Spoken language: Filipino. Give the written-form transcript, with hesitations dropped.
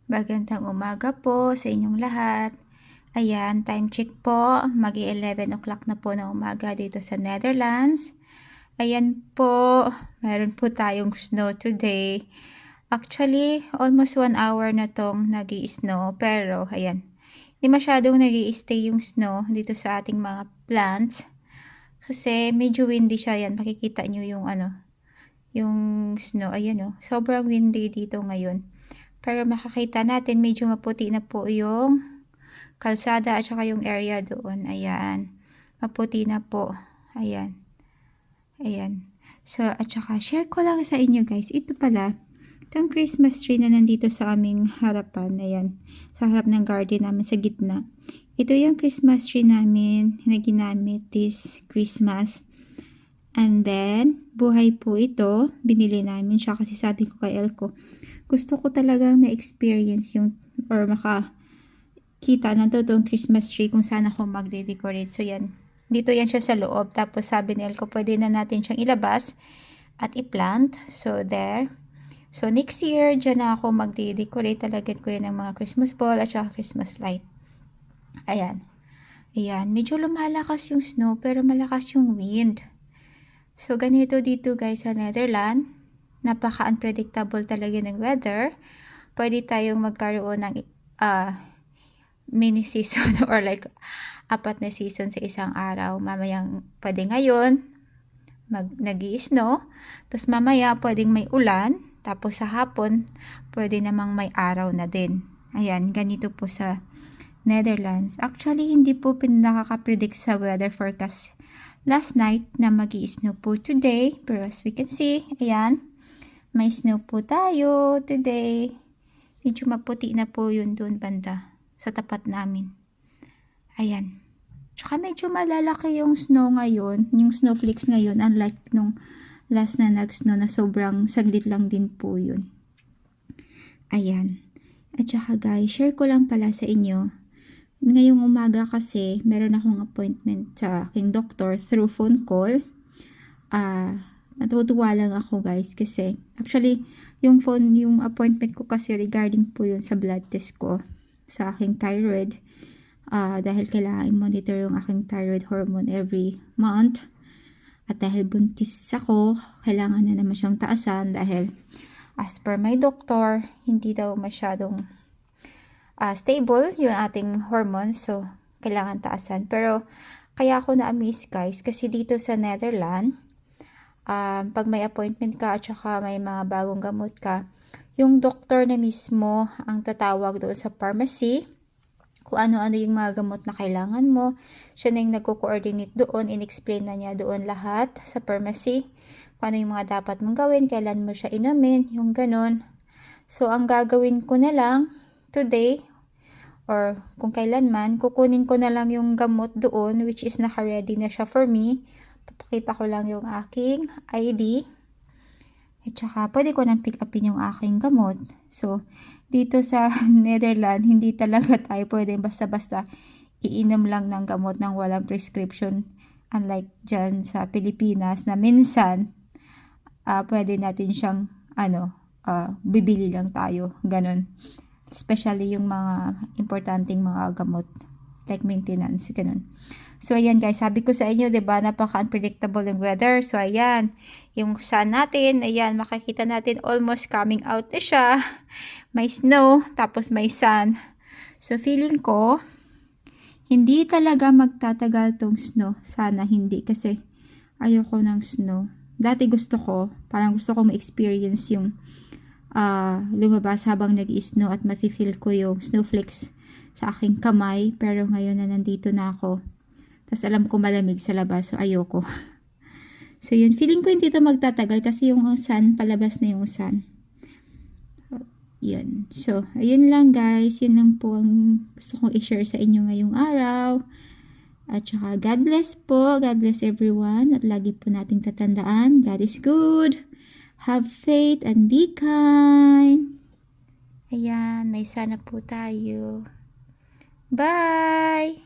Magandang umaga po sa inyong lahat. Ayan, time check po. Mag-11 o'clock na po ng umaga dito sa Netherlands. Ayan po, meron po tayong snow today. Actually, almost 1 hour na tong nag-i-snow. Pero, ayan, hindi masyadong nag-i-stay yung snow dito sa ating mga plants. Kasi medyo windy siya yan. Makikita nyo yung yung snow. Ayan o, sobrang windy dito ngayon. Pero makakita natin medyo maputi na po yung kalsada at saka yung area doon. Ayan. Maputi na po. Ayan. Ayan. So, at saka share ko lang sa inyo guys. Ito pala. Itong Christmas tree na nandito sa aming harapan. Ayan. Sa harap ng garden namin sa gitna. Ito yung Christmas tree namin na ginamit this Christmas. And then, buhay po ito. Binili namin siya kasi sabi ko kay Elko, gusto ko talagang na-experience yung, or makakita ng totoong Christmas tree kung saan ako magde-decorate. So, yan. Dito yan siya sa loob. Tapos, sabi ni Elko, pwede na natin siyang ilabas at i-plant. So, there. So, next year, dyan na ako magde-decorate. Talagyan ko yan ng mga Christmas ball at saka Christmas light. Ayan. Ayan. Medyo lumalakas yung snow, pero malakas yung wind. So, ganito dito guys sa Netherlands. Napaka-unpredictable talaga ng weather. Pwede tayong magkaroon ng mini season or like 4 na season sa isang araw. Mamayang pwede ngayon nag-i-snow. Tapos mamaya pwedeng may ulan. Tapos sa hapon pwede namang may araw na din. Ayan, ganito po sa Netherlands. Actually, hindi po nakaka-predict sa weather forecast last night na mag-i-snow po today. Pero as we can see, ayan, may snow po tayo today. Medyo maputi na po yun doon banda sa tapat namin. Ayan. Tsaka medyo malalaki yung snow ngayon, yung snowflakes ngayon, unlike nung last na nag-snow na sobrang saglit lang din po yun. Ayan. At saka guys, share ko lang pala sa inyo. Ngayong umaga kasi, meron akong appointment sa aking doctor through phone call. Natutuwa lang ako guys kasi actually yung appointment ko kasi regarding po yun sa blood test ko sa aking thyroid. Dahil kailangan i-monitor yung aking thyroid hormone every month. At dahil buntis ako, kailangan na naman siyang taasan dahil as per my doctor, hindi daw masyadong stable yung ating hormones. So, kailangan taasan. Pero, kaya ako na-amaze guys kasi dito sa Netherlands, pag may appointment ka at saka may mga bagong gamot ka, yung doktor na mismo ang tatawag doon sa pharmacy kung ano-ano yung mga gamot na kailangan mo. Siya na yung nagko-coordinate doon, in-explain na niya doon lahat sa pharmacy kung ano yung mga dapat mong gawin, kailan mo siya inumin, yung ganun. So, ang gagawin ko na lang today or kung kailanman, kukunin ko na lang yung gamot doon which is naka-ready na siya for me. Papakita ko lang yung aking ID. At saka, pwede ko nang pick upin yung aking gamot. So, dito sa Netherlands, hindi talaga tayo pwede basta-basta iinom lang ng gamot ng walang prescription. Unlike dyan sa Pilipinas na minsan, pwede natin siyang, bibili lang tayo. Ganon. Especially yung mga importanteng mga gamot. Like maintenance, ganun. So, ayan guys, sabi ko sa inyo, diba, napaka-unpredictable yung weather. So, ayan, yung sun natin, ayan, makikita natin almost coming out na siya. May snow, tapos may sun. So, feeling ko, hindi talaga magtatagal tong snow. Sana hindi, kasi ayoko ng snow. Dati gusto ko, parang gusto ko ma-experience yung lumabas habang nag-i-snow at mafe-feel ko yung snowflakes sa aking kamay. Pero ngayon na nandito na ako, tapos alam ko malamig sa labas, so ayoko. So yun, feeling ko hindi ito magtatagal kasi yung sun, palabas na yung sun. Yun. So, ayun lang guys. Yun lang po ang gusto kong i-share sa inyo ngayong araw. At saka, God bless po. God bless everyone. At lagi po nating tatandaan, God is good. Have faith and be kind. Ayan, may sana po tayo. Bye!